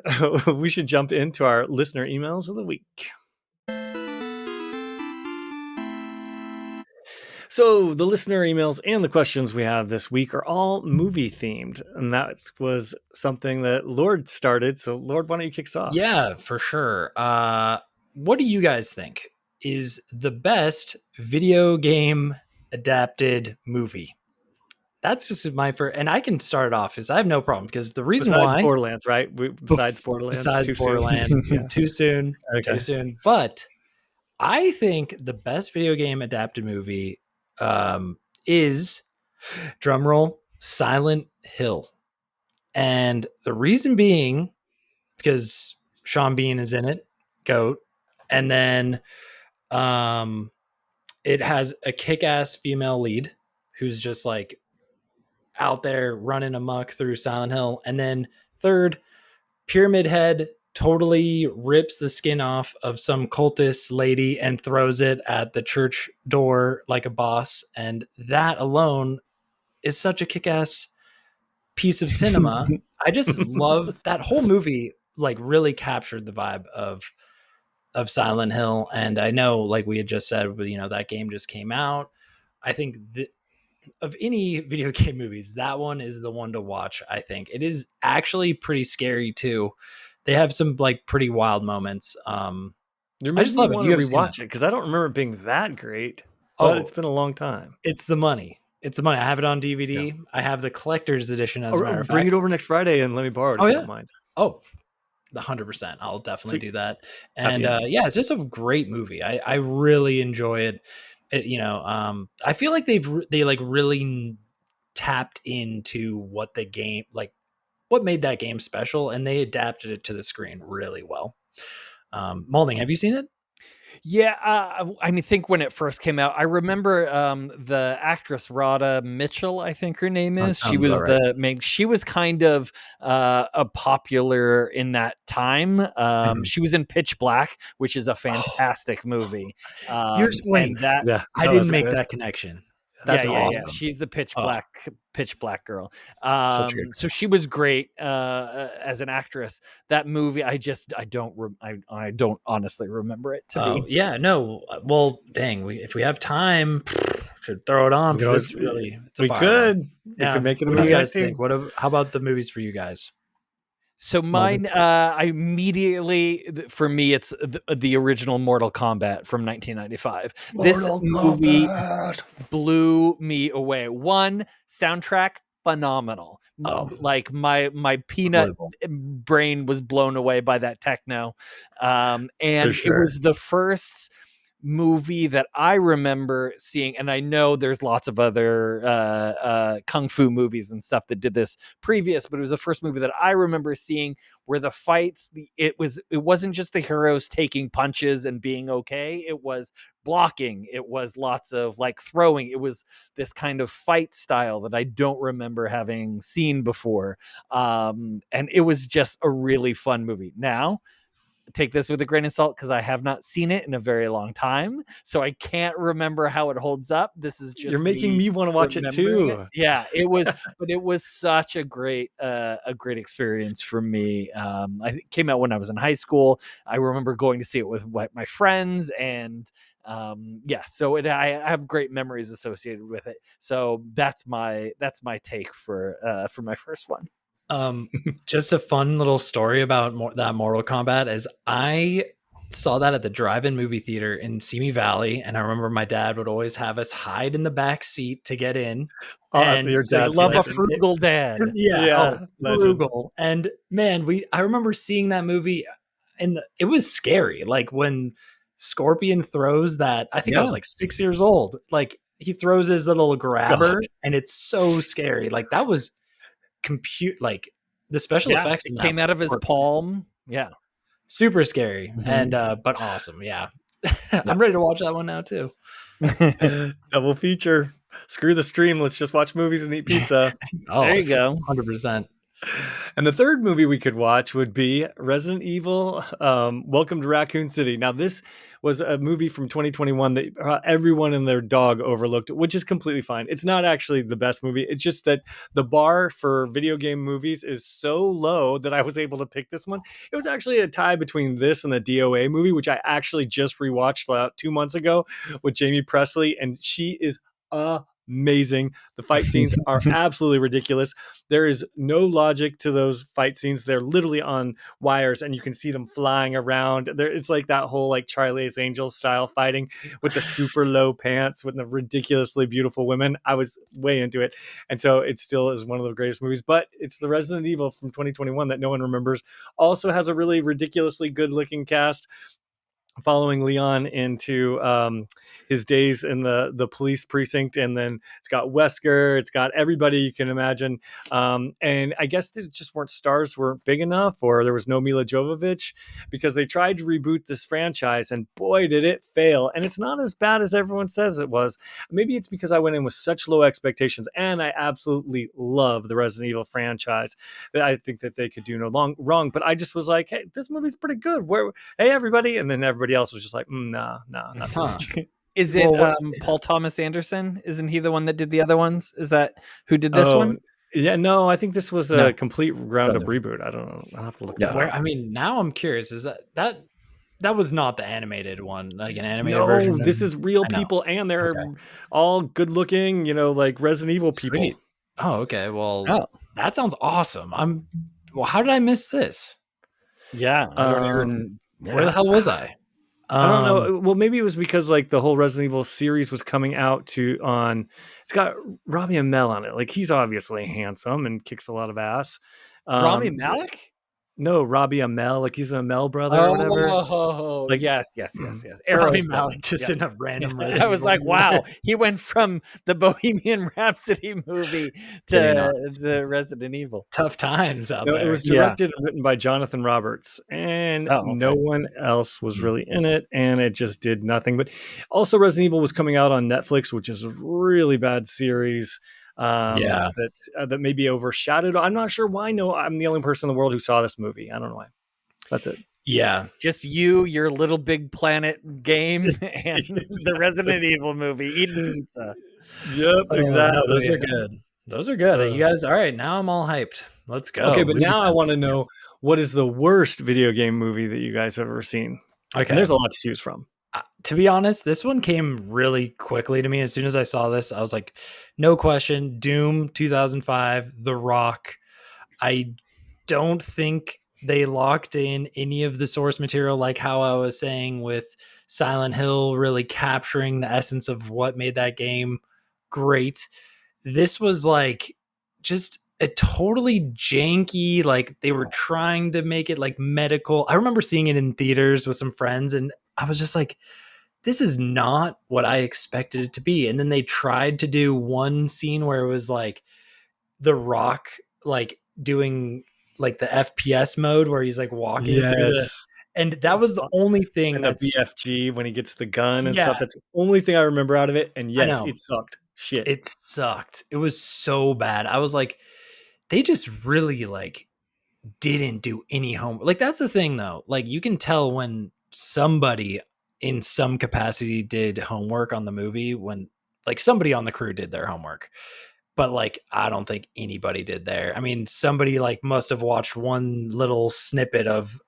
we should jump into our listener emails of the week. So the listener emails and the questions we have this week are all movie themed, and that was something that Lord started. So Lord, why don't you kick us off? Yeah, for sure. What do you guys think is the best video game adapted movie? That's just my first, and I can start it off, is I have no problem, because the reason Besides why Borderlands, right? Besides Borderlands, besides too Borderlands, soon. too soon, Okay. too soon. But I think the best video game adapted movie is, drumroll, Silent Hill. And the reason being, because Sean Bean is in it, GOAT, and then it has a kick-ass female lead who's just like out there running amok through Silent Hill. And then third, Pyramid Head totally rips the skin off of some cultist lady and throws it at the church door like a boss. And that alone is such a kick-ass piece of cinema. I just love that whole movie. Like, really captured the vibe of Silent Hill. And I know, like we had just said, that game just came out. I think of any video game movies, that one is the one to watch. I think it is actually pretty scary too. They have some like pretty wild moments. I just love it. You rewatch it because I don't remember it being that great. But it's been a long time. It's the money. It's the money. I have it on DVD. Yeah. I have the collector's edition, as a matter of fact. Bring it over next Friday and let me borrow it if you don't mind. Oh, 100%. I'll definitely do that. And it's just a great movie. I really enjoy it. I feel like they like really tapped into what the game, like what made that game special, and they adapted it to the screen really well. Maulding, have you seen it? Yeah, I think when it first came out, I remember the actress Radha Mitchell, I think her name is. She was the main. She was kind of a popular in that time. She was in Pitch Black, which is a fantastic movie. I didn't make that connection. That's awesome. Yeah. She's the Pitch Black girl. So she was great as an actress. That movie, I don't honestly remember it to be. Yeah, no. Well, dang, if we have time, should throw it on, because we could make it a movie. What do you guys think? How about the movies for you guys? So mine, I immediately, for me, it's the original Mortal Kombat from 1995. This movie blew me away. One, soundtrack, phenomenal. Like my peanut brain was blown away by that techno. And it was the first movie that I remember seeing, and I know there's lots of other kung fu movies and stuff that did this previous, but it was the first movie that I remember seeing where the fights, it wasn't just the heroes taking punches and being okay, it was blocking, it was lots of like throwing, it was this kind of fight style that I don't remember having seen before, and it was just a really fun movie. Now, take this with a grain of salt because I have not seen it in a very long time, so I can't remember how it holds up. This is just you're making me want to watch it too. Yeah, it was, but it was such a great experience for me. I came out when I was in high school. I remember going to see it with my friends, and so I have great memories associated with it. So that's my take for my first one. Just a fun little story about that Mortal Kombat is I saw that at the drive-in movie theater in Simi Valley, and I remember my dad would always have us hide in the back seat to get in. And your dad, love a frugal dad. Frugal. And man, I remember seeing that movie, and it was scary. Like when Scorpion throws that, I think I was like 6 years old. Like he throws his little grabber, and it's so scary. Like that was like the special effects came out of his palm. Yeah, super scary. And but awesome. I'm ready to watch that one now too. Double feature. Screw the stream, let's just watch movies and eat pizza. There you go. 100%. And the third movie we could watch would be Resident Evil Welcome to Raccoon City. Now, this was a movie from 2021 that everyone and their dog overlooked, which is completely fine. It's not actually the best movie. It's just that the bar for video game movies is so low that I was able to pick this one. It was actually a tie between this and the DOA movie, which I actually just rewatched about 2 months ago with Jamie Presley, and she is amazing. The fight scenes are absolutely ridiculous. There is no logic to those fight scenes. They're literally on wires and you can see them flying around. It's like that whole like Charlie's Angels style fighting with the super low pants with the ridiculously beautiful women. I was way into it. And so it still is one of the greatest movies, but it's the Resident Evil from 2021 that no one remembers. Also has a really ridiculously good looking cast, following Leon into his days in the police precinct, and then it's got Wesker, it's got everybody you can imagine, and I guess they just weren't big enough, or there was no Mila Jovovich, because they tried to reboot this franchise, and boy did it fail. And it's not as bad as everyone says it was. Maybe it's because I went in with such low expectations, and I absolutely love the Resident Evil franchise that I think that they could do no wrong. But I just was like, hey, this movie's pretty good. Hey everybody, and then everybody else was just like, nah, not so much. Is it Paul Thomas Anderson? Isn't he the one that did the other ones? Is that who did this one? Yeah, no, I think this was a complete ground up reboot. I don't know. I'll have to look that up. I mean, now I'm curious. Is that was not the animated one, like an animated version? No, this is real people, and they're all good looking, like Resident Evil people. Oh, okay. Well, that sounds awesome. Well, how did I miss this? Yeah, I don't even. Where the hell was I? I don't know. Well, maybe it was because like the whole Resident Evil series was coming out it's got Rami Amell on it. Like he's obviously handsome and kicks a lot of ass. Rami Malek? No, Robbie Amell, like he's an Amell brother or whatever. Oh, like, yes. Robbie Malek just in a random. I was like, wow, he went from the Bohemian Rhapsody movie to the Resident Evil. Tough times out there. It was directed and written by Jonathan Roberts, and no one else was really in it, and it just did nothing. But also, Resident Evil was coming out on Netflix, which is a really bad series. That may be overshadowed. I'm not sure why. No, I'm the only person in the world who saw this movie. I don't know why. That's it. Yeah, just your LittleBigPlanet game and the Resident Evil movie, eating pizza. Yep, exactly. No, those are good. Those are good. You guys, all right? Now I'm all hyped. Let's go. Okay, but now I want to know what is the worst video game movie that you guys have ever seen? Okay, and there's a lot to choose from. To be honest, this one came really quickly to me. As soon as I saw this, I was like, no question, Doom 2005, The Rock. I don't think they locked in any of the source material, like how I was saying with Silent Hill really capturing the essence of what made that game great. This was like just a totally janky, like they were trying to make it like medical. I remember seeing it in theaters with some friends, and I was just like, this is not what I expected it to be. And then they tried to do one scene where it was like The Rock, like doing like the FPS mode where he's like walking through and that was the only thing. And the BFG when he gets the gun and stuff. That's the only thing I remember out of it. And yes, it sucked. Shit. It sucked. It was so bad. I was like, they just really like didn't do any homework. Like that's the thing though. Like you can tell when somebody in some capacity did homework on the movie, when like somebody on the crew did their homework, but like I don't think anybody did there. I mean, somebody like must have watched one little snippet of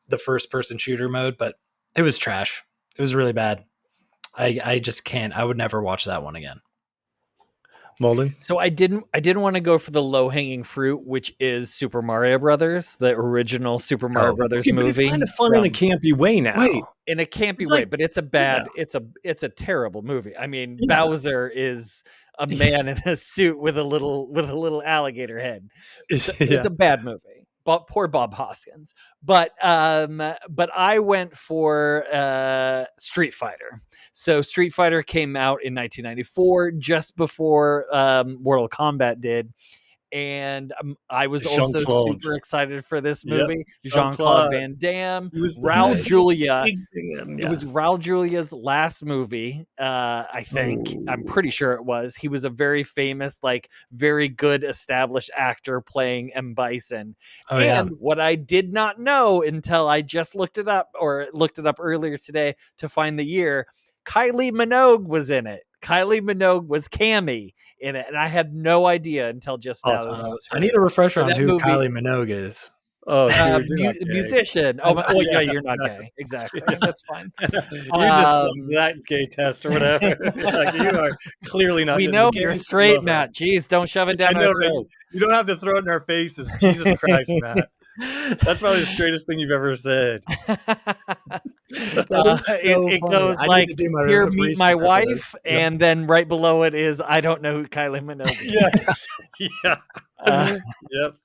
the first person shooter mode, but it was trash. It was really bad. I just can't. I would never watch that one again. Maulding. So I didn't want to go for the low hanging fruit, which is Super Mario Brothers, the original Super Mario Brothers movie. But it's kind of fun in a campy way now. Wait, in a campy way, but it's a bad. It's a terrible movie. I mean, Bowser is a man in a suit with a little alligator head. It's a bad movie. But poor Bob Hoskins. But I went for Street Fighter. So Street Fighter came out in 1994, just before Mortal Kombat did. and I was also Jean-Claude. super excited for this Yep. movie. Jean-Claude Jean-Claude. Van Damme, He was Raul so Julia. big then, It was Raul Julia's last movie, I think. I'm pretty sure it was. He was a very famous, like, very good established actor playing M. Bison. Oh, yeah. And what I did not know until I just looked it up earlier today to find the year, Kylie Minogue was in it. Kylie Minogue was Cammy in it, and I had no idea until just now that was her. I need a refresher So on that who movie- Kylie Minogue is. Oh, dude, you're not gay. musician. Oh, well, yeah, you're not gay. Exactly. That's fine. You just that gay test or whatever. Like, you are clearly not. We the know gays you're straight, love it. Matt. Jeez, don't shove it down I know, our right? throat. You don't have to throw it in our faces. Jesus Christ, Matt. That's probably the straightest thing you've ever said. It goes like, here, meet my wife, and then right below it is, I don't know who Kylie Minogue is. Yeah. Yep.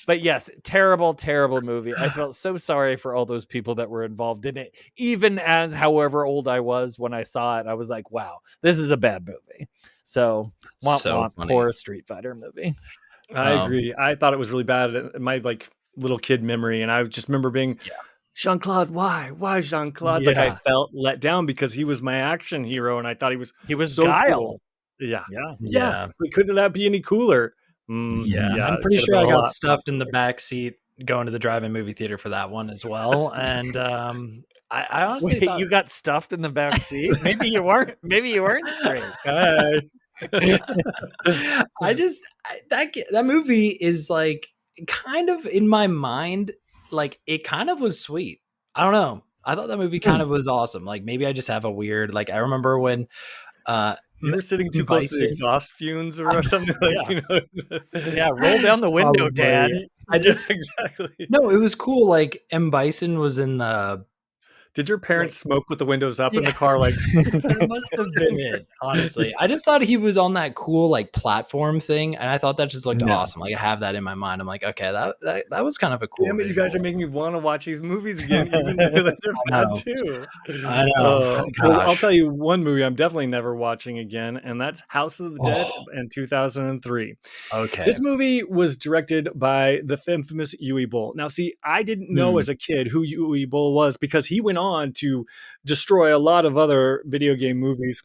But yes, terrible movie. I felt so sorry for all those people that were involved in it. Even as however old I was when I saw it, I was like, wow, this is a bad movie. So, poor Street Fighter movie. I agree. I thought it was really bad in my like little kid memory, and I just remember being Jean-Claude. Why Jean-Claude? Like, I felt let down because he was my action hero, and I thought he was so Guile. cool. Yeah. Couldn't that be any cooler? I'm pretty sure I got stuffed in the back seat going to the drive-in movie theater for that one as well. And I honestly thought you got stuffed in the back seat. Maybe you weren't straight. That movie is like kind of in my mind, like it kind of was sweet. I don't know. I thought that movie kind of was awesome. Like maybe I just have a weird, like I remember when you were sitting too close to the exhaust fumes or something like, you know. Yeah, roll down the window, Dad. I just exactly. No, it was cool. Like M. Bison was in the. Did your parents smoke with the windows up in the car? Like that must have been it. Honestly, I just thought he was on that cool like platform thing, and I thought that just looked awesome. Like I have that in my mind. I'm like, okay, that was kind of a cool. Damn it, you guys are making me want to watch these movies again, even though they're bad too. I know. Well, I'll tell you one movie I'm definitely never watching again, and that's House of the Dead in 2003. Okay, this movie was directed by the infamous Uwe Boll. Now, see, I didn't know as a kid who Uwe Boll was because he went on to destroy a lot of other video game movies.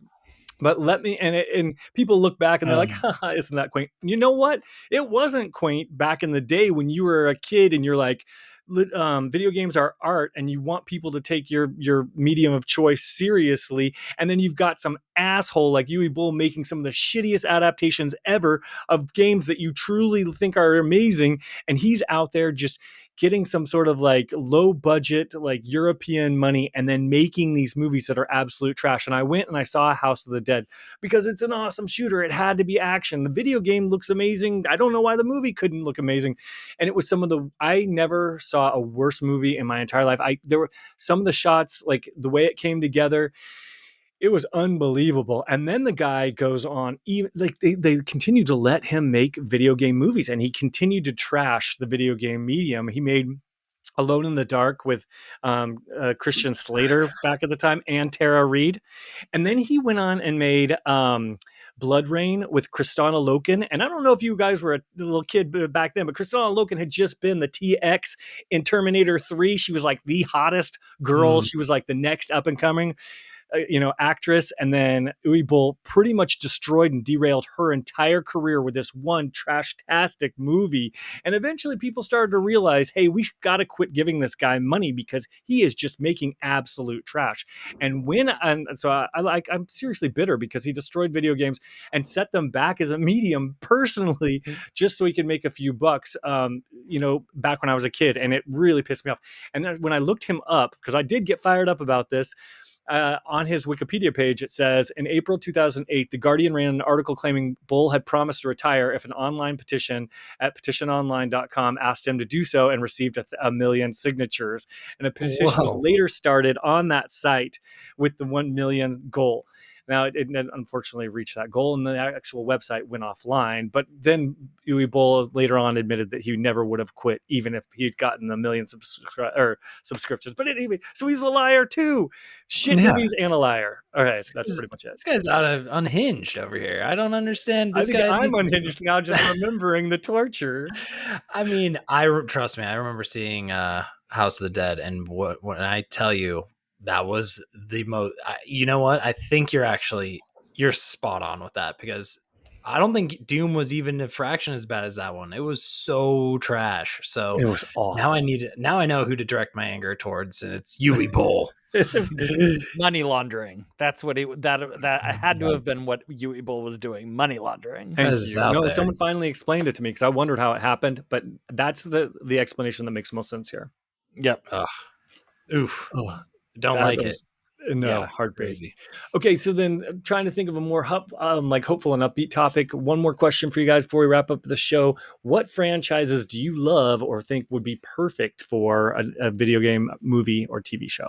But and people look back and they're like, haha, isn't that quaint? You know what? It wasn't quaint back in the day when you were a kid and you're like, video games are art and you want people to take your medium of choice seriously. And then you've got some asshole like Uwe Boll making some of the shittiest adaptations ever of games that you truly think are amazing. And he's out there just getting some sort of like low budget, like European money and then making these movies that are absolute trash. And I went and I saw House of the Dead because it's an awesome shooter. It had to be action. The video game looks amazing. I don't know why the movie couldn't look amazing. And it was I never saw a worse movie in my entire life. There were some of the shots, like the way it came together, it was unbelievable. And then the guy goes on, even like they continue to let him make video game movies, and he continued to trash the video game medium. He made Alone in the Dark with Christian Slater back at the time and Tara Reid. And then he went on and made Blood Rain with Kristanna Loken. And I don't know if you guys were a little kid back then, but Kristanna Loken had just been the TX in Terminator 3. She was like the hottest girl. She was like the next up and coming actress. And then Uwe Boll pretty much destroyed and derailed her entire career with this one trash-tastic movie. And eventually people started to realize, hey, we got to quit giving this guy money because he is just making absolute trash. And I'm seriously bitter because he destroyed video games and set them back as a medium personally, just so he could make a few bucks, back when I was a kid. And it really pissed me off. And then when I looked him up, because I did get fired up about this, on his Wikipedia page, it says, in April 2008, The Guardian ran an article claiming Boll had promised to retire if an online petition at petitiononline.com asked him to do so, and received a million signatures. And a petition was later started on that site with the 1 million goal. Now it unfortunately reached that goal, and the actual website went offline. But then Uwe Boll later on admitted that he never would have quit even if he'd gotten 1 million subscriptions. But anyway, so he's a liar too. Shit movies and a liar. All right, that's pretty much it. This guy's unhinged over here. I don't understand. I think I'm unhinged now, just remembering the torture. I mean, trust me. I remember seeing House of the Dead, and when I tell you that was the most. You know what? I think you're spot on with that, because I don't think Doom was even a fraction as bad as that one. It was so trash. So it was awful. Now I know who to direct my anger towards, and it's Uwe Boll. Money laundering. That's what that had to have been what Uwe Boll was doing. Money laundering. Someone finally explained it to me, because I wondered how it happened, but that's the explanation that makes most sense here. Yep. Oof. Don't like it. No, heartbreaking. Okay, so then I'm trying to think of a more hopeful and upbeat topic. One more question for you guys before we wrap up the show. What franchises do you love or think would be perfect for a video game, movie, or TV show?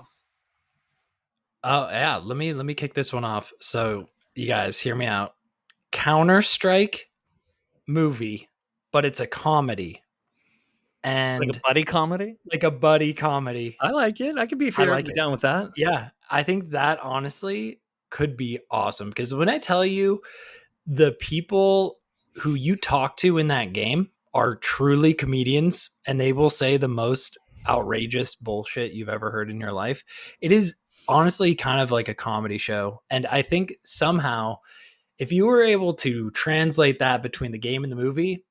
Oh yeah, let me kick this one off. So you guys hear me out. Counter-Strike movie, but it's a comedy. And like a buddy comedy? Like a buddy comedy. I like it. I could be down with that. Yeah, I think that honestly could be awesome, because when I tell you, the people who you talk to in that game are truly comedians, and they will say the most outrageous bullshit you've ever heard in your life. It is honestly kind of like a comedy show. And I think somehow, if you were able to translate that between the game and the movie,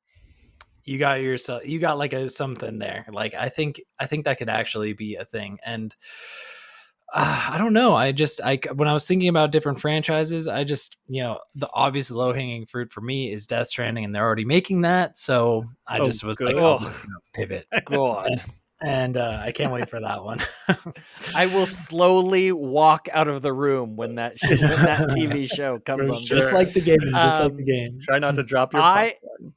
you got like something there. Like, I think that could actually be a thing. And I don't know. When I was thinking about different franchises, the obvious low hanging fruit for me is Death Stranding, and they're already making that. So I was like, I'll just pivot. God. And I can't wait for that one. I will slowly walk out of the room when that TV show comes on. Just like the game. Just like the game. Try not to drop your popcorn.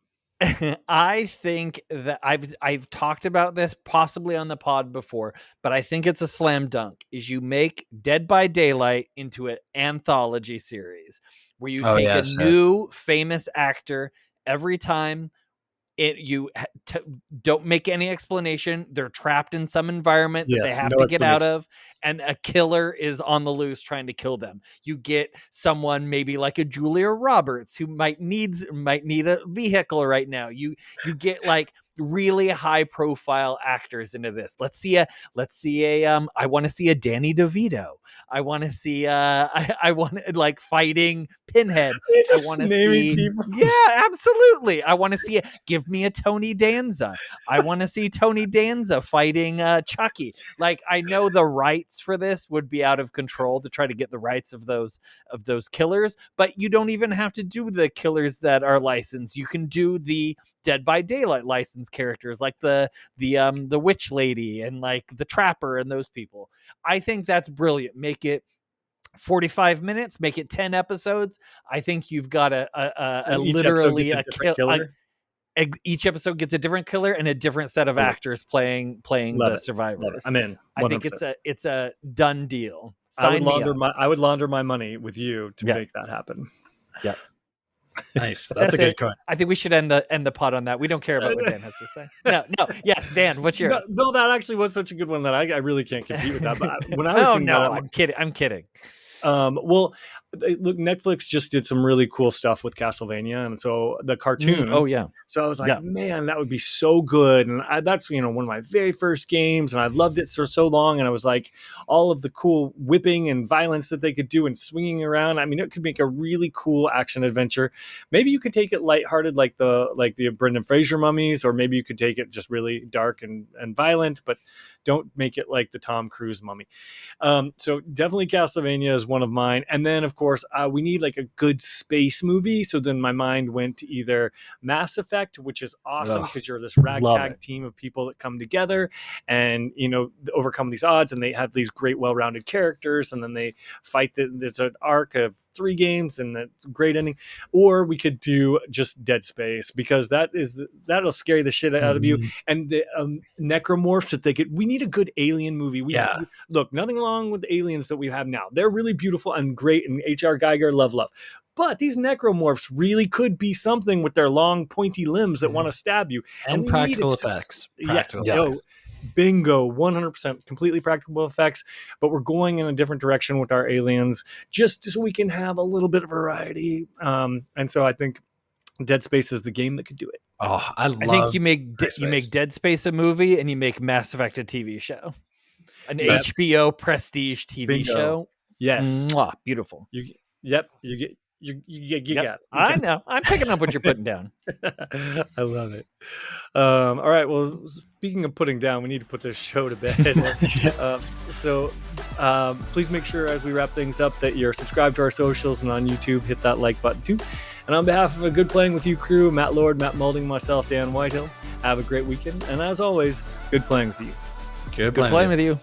I think that I've talked about this possibly on the pod before, but I think it's a slam dunk. Is you make Dead by Daylight into an anthology series where you take a new famous actor every time. Don't make any explanation. They're trapped in some environment that they have to get out of, and a killer is on the loose trying to kill them. You get someone maybe like a Julia Roberts who might need a vehicle right now. You get like really high profile actors into this. Let's see a I want to see a Danny DeVito. I want to see I want like fighting Pinhead. I want to see people. Yeah, absolutely. I want to see give me a Tony Danza. I want to see Tony Danza fighting Chucky. Like, I know the rights for this would be out of control to try to get the rights of those killers, but you don't even have to do the killers that are licensed. You can do the Dead by Daylight licensed characters, like the witch lady and like the trapper and those people. I think that's brilliant. Make it 45 minutes, make it 10 episodes. I think you've got literally a killer. Each episode gets a different killer and a different set of actors playing the survivors. I'm in. 100%. I think it's a done deal. I would launder my money with you to make that happen. Yeah. Nice. That's a good point. I think we should end the pod on that. We don't care about what Dan has to say. No. Yes, Dan, what's yours? No, that actually was such a good one that I really can't compete with that. But when I was I'm kidding. Well, look, Netflix just did some really cool stuff with Castlevania, and so the cartoon. Oh yeah. So I was like, man, that would be so good, and that's one of my very first games, and I loved it for so long, and I was like, all of the cool whipping and violence that they could do and swinging around. I mean, it could make a really cool action adventure. Maybe you could take it lighthearted, like the Brendan Fraser mummies, or maybe you could take it just really dark and violent, but don't make it like the Tom Cruise mummy. So definitely Castlevania is one of mine, and then of course we need like a good space movie. So then my mind went to either Mass Effect, which is awesome because you're this ragtag team of people that come together and overcome these odds, and they have these great well-rounded characters, and then they fight. There's an arc of 3 games and a great ending. Or we could do just Dead Space, because that'll scare the shit out of you. And the necromorphs that they could. We need a good alien movie. Look, nothing wrong with the aliens that we have now. They're really beautiful and great, and H.R. Geiger, love. But these necromorphs really could be something with their long, pointy limbs that want to stab you. And we practical need effects. Yes. Effects. Bingo, 100% completely practical effects, but we're going in a different direction with our aliens just so we can have a little bit of variety. And so I think Dead Space is the game that could do it. Oh, I think you make Dead Space a movie and you make Mass Effect a TV show. An HBO prestige TV show. Yes. Mwah, beautiful. You got it. I know. I'm picking up what you're putting down. I love it. All right. Well, speaking of putting down, we need to put this show to bed. So please make sure as we wrap things up that you're subscribed to our socials and on YouTube, hit that like button too. And on behalf of a Good Playing With You crew, Matt Lord, Matt Maulding, myself, Dan Whitehill, have a great weekend. And as always, good playing with you. Good playing with you.